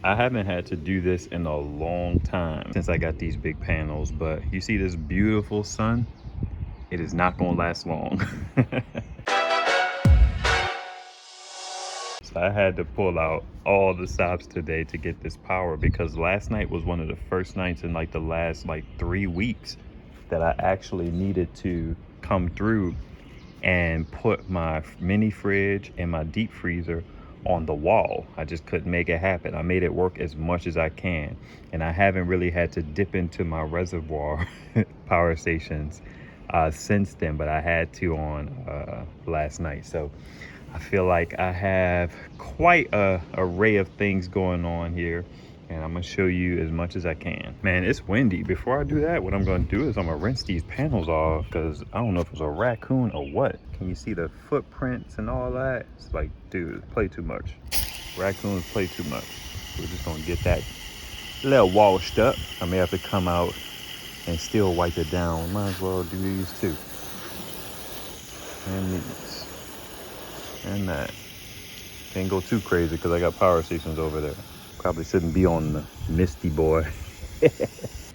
I haven't had to do this in a long time since I got these big panels, but you see this beautiful sun? It is not gonna last long. So I had to pull out all the stops today to get this power because last night was one of the first nights in like the last like 3 weeks that I actually needed to come through and put my mini fridge and my deep freezer on the wall. I just couldn't make it happen. I made it work as much as I can, and I haven't really had to dip into my reservoir power stations since then, but I had to on last night. So I feel like I have quite a array of things going on here, and I'm gonna show you as much as I can. Man, it's windy. Before I do that, what I'm gonna do is I'm gonna rinse these panels off because I don't know if it was a raccoon or what. Can you see the footprints and all that? It's like, dude, play too much. Raccoons play too much. We're just gonna get that a little washed up. I may have to come out and still wipe it down. Might as well do these too. And these. And that. Can't go too crazy because I got power stations over there. Probably shouldn't be on the misty boy.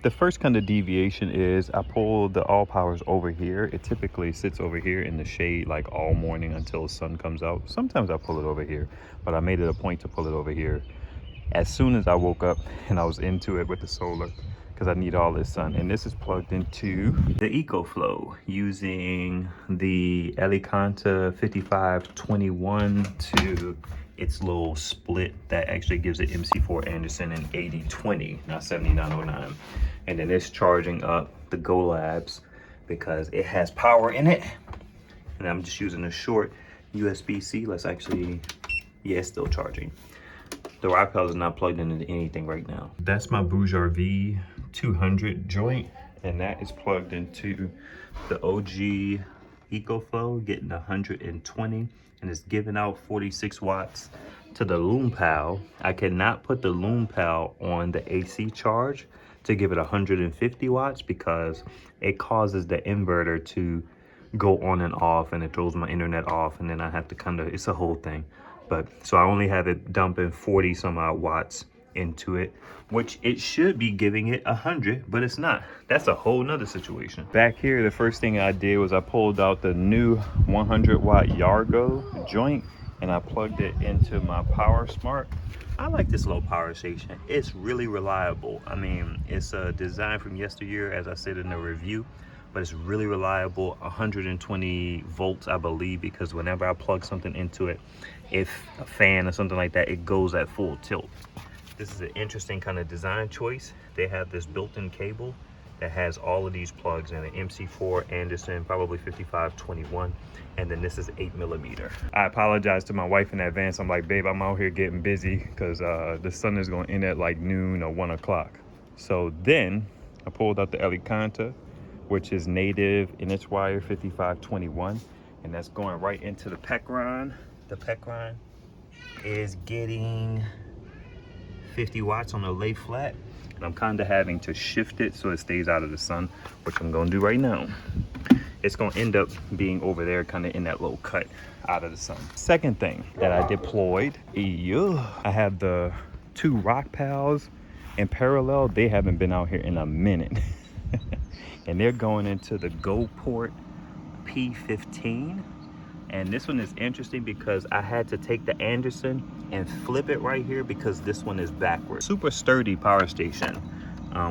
The first kind of deviation is I pull the all powers over here. It typically sits over here in the shade like all morning until the sun comes out. Sometimes I pull it over here, but I made it a point to pull it over here as soon as I woke up and I was into it with the solar because I need all this sun. And this is plugged into the EcoFlow using the Alicanta 5521 to its little split that actually gives it MC4 Anderson in 8020, not 7909. And then it's charging up the Go Labs because it has power in it. And I'm just using a short USB-C. Let's actually, yeah, it's still charging. The iPad is not plugged into anything right now. That's my Bouger V200 joint, and that is plugged into the OG EcoFlow, getting 120, and it's giving out 46 watts to the Loom Pal. I cannot put the Loom Pal on the AC charge to give it 150 watts because it causes the inverter to go on and off, and it throws my internet off, and then I have to kind of, it's a whole thing. But so I only have it dumping 40 some odd watts into it, which it should be giving it 100, but it's not. That's a whole nother situation. Back here, the first thing I did was I pulled out the new 100 watt Yargo joint and I plugged it into my Power Smart. I like this little power station. It's really reliable. I mean, it's a design from yesteryear, as I said in the review, but it's really reliable. 120 volts, I believe, because whenever I plug something into it, if a fan or something like that, it goes at full tilt. This is an interesting kind of design choice. They have this built-in cable that has all of these plugs in it. MC4 Anderson, probably 5521, and then this is 8mm. I apologize to my wife in advance. I'm like, babe, I'm out here getting busy because the sun is going to end at like noon or 1 o'clock. So then I pulled out the Alicanta, which is native in its wire 5521, and that's going right into the Pecron. The Pecron is getting 50 watts on a lay flat, and I'm kind of having to shift it so it stays out of the sun, which I'm going to do right now. It's going to end up being over there kind of in that little cut out of the sun. Second thing that I deployed, I have the two Rock Pals in parallel. They haven't been out here in a minute. And they're going into the GoPort P15. And this one is interesting because I had to take the Anderson and flip it right here because this one is backwards. Super sturdy power station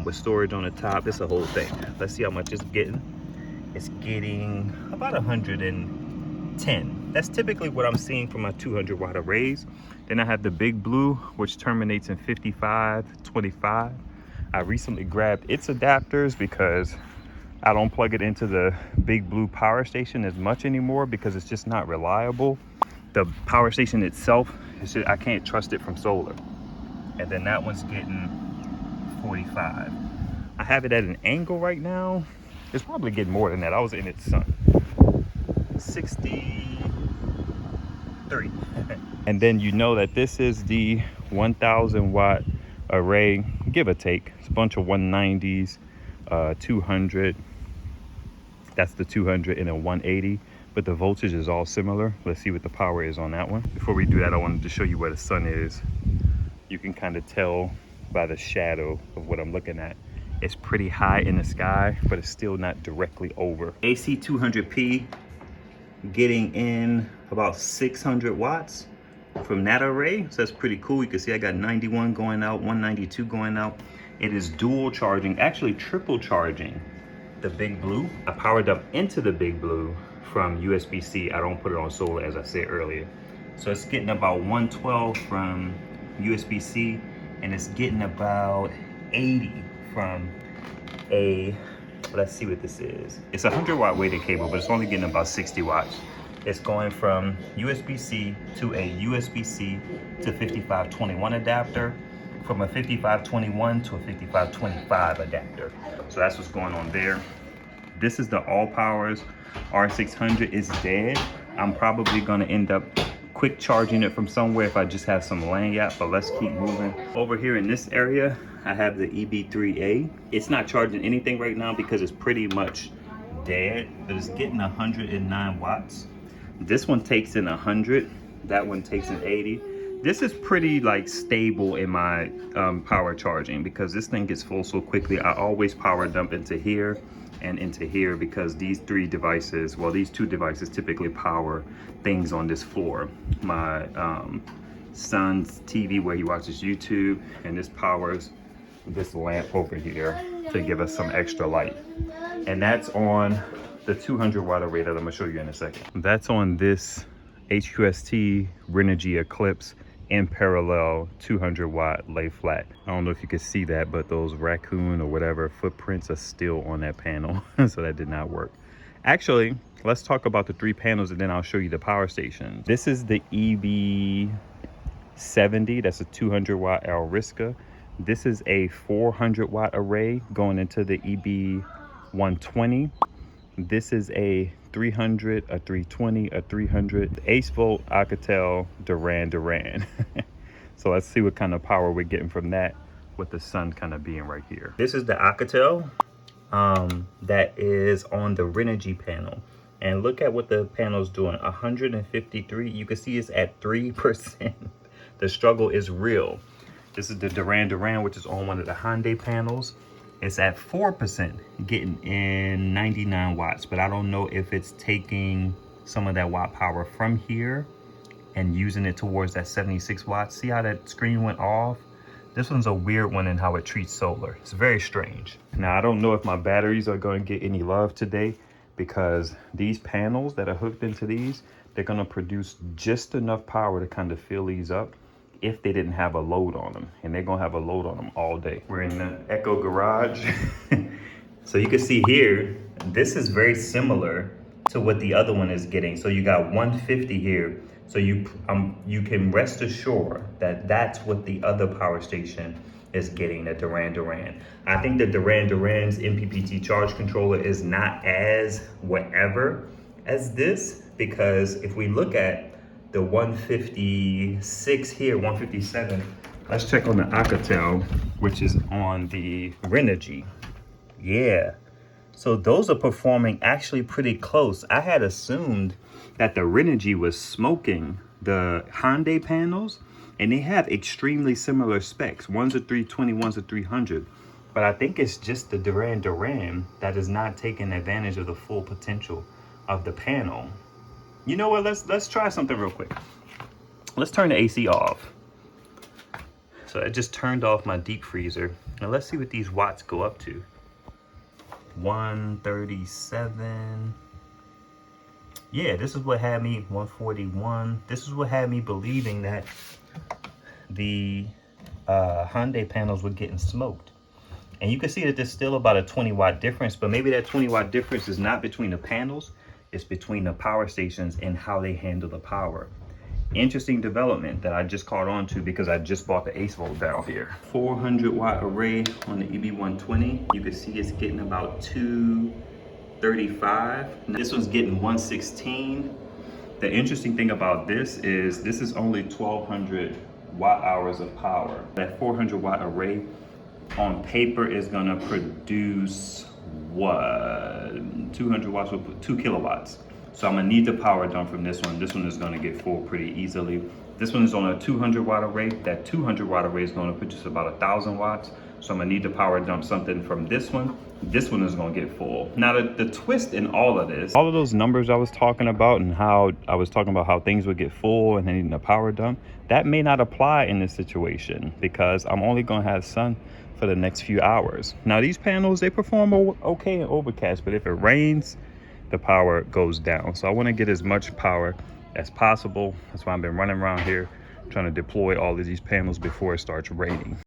with storage on the top. It's a whole thing. Let's see how much it's getting. It's getting about 110. That's typically what I'm seeing for my 200 watt arrays. Then I have the Big Blue, which terminates in 5525. I recently grabbed its adapters because I don't plug it into the Big Blue power station as much anymore because it's just not reliable. The power station itself, I can't trust it from solar. And then that one's getting 45. I have it at an angle right now. It's probably getting more than that. I was in its sun. 63. And then you know that this is the 1000 watt array, give or take. It's a bunch of 190s, 200. That's the 200 and a 180, but the voltage is all similar. Let's see what the power is on that one. Before we do that, I wanted to show you where the sun is. You can kind of tell by the shadow of what I'm looking at. It's pretty high in the sky, but it's still not directly over. AC 200p, getting in about 600 watts from that array. So that's pretty cool. You can see I got 91 going out, 192 going out. It is dual charging, actually triple charging the Big Blue. I powered up into the Big Blue from USB-C. I don't put it on solar, as I said earlier. So it's getting about 112 from USB-C, and it's getting about 80 from a, let's see what this is. It's a 100-watt weighted cable, but it's only getting about 60 watts. It's going from USB-C to a USB-C to 5521 adapter, from a 5521 to a 5525 adapter. So that's what's going on there. This is the All Powers R600. It's dead. I'm probably gonna end up quick charging it from somewhere if I just have some lanyard, but let's keep moving. Over here in this area, I have the EB3A. It's not charging anything right now because it's pretty much dead, but it's getting 109 watts. This one takes in 100, that one takes in 80. This is pretty like stable in my power charging because this thing gets full so quickly. I always power dump into here and into here because these three devices, well, these two devices typically power things on this floor. My son's TV where he watches YouTube, and this powers this lamp over here to give us some extra light. And that's on the 200 watt array that I'm gonna show you in a second. That's on this HQST Renogy Eclipse in parallel 200 watt lay flat. I don't know if you can see that, but those raccoon or whatever footprints are still on that panel. So that did not work. Actually, let's talk about the three panels and then I'll show you the power station. This is the EB70, that's a 200 watt Alriska. This is a 400 watt array going into the EB120. This is a 300, a 320, a 300, 8-volt Alcatel Duran. So let's see what kind of power we're getting from that with the sun kind of being right here. This is the Alcatel that is on the Renogy panel. And look at what the panel's doing, 153. You can see it's at 3%. The struggle is real. This is the Duran, which is on one of the Hyundai panels. It's at 4%, getting in 99 watts, but I don't know if it's taking some of that watt power from here and using it towards that 76 watts. See how that screen went off? This one's a weird one in how it treats solar. It's very strange. Now, I don't know if my batteries are going to get any love today because these panels that are hooked into these, they're going to produce just enough power to kind of fill these up if they didn't have a load on them, and they're gonna have a load on them all day. We're in the Echo Garage. So you can see here, this is very similar to what the other one is getting. So you got 150 here. So you can rest assured that that's what the other power station is getting, the Duran. I think the Duran's MPPT charge controller is not as whatever as this, because if we look at the 156 here, 157. Let's check on the Alcatel, which is on the Renogy. Yeah, so those are performing actually pretty close. I had assumed that the Renogy was smoking the Hyundai panels, and they have extremely similar specs. One's a 320, one's a 300. But I think it's just the Duran that is not taking advantage of the full potential of the panel. You know what, let's try something real quick. Let's turn the AC off. So I just turned off my deep freezer. Now let's see what these watts go up to. 137. Yeah, this is what had me, 141. This is what had me believing that the Hyundai panels were getting smoked. And you can see that there's still about a 20 watt difference, but maybe that 20 watt difference is not between the panels, it's between the power stations and how they handle the power. Interesting development that I just caught on to because I just bought the 8-volt down here. 400 watt array on the EB120. You can see it's getting about 235. This one's getting 116. The interesting thing about this is only 1200 watt hours of power. That 400 watt array on paper is gonna produce what? 200 watts with 2 kilowatts. So I'm gonna need the power done from this one. This one is gonna get full pretty easily. This one is on a 200 watt array. That 200 watt array is going to produce about 1,000 watts. So I'm gonna need to power dump something from this one. This one is gonna get full. Now the twist in all of this, all of those numbers I was talking about and how I was talking about how things would get full and then needing a power dump, that may not apply in this situation because I'm only gonna have sun for the next few hours. Now these panels, they perform okay in overcast, but if it rains, the power goes down. So I wanna get as much power as possible. That's why I've been running around here trying to deploy all of these panels before it starts raining.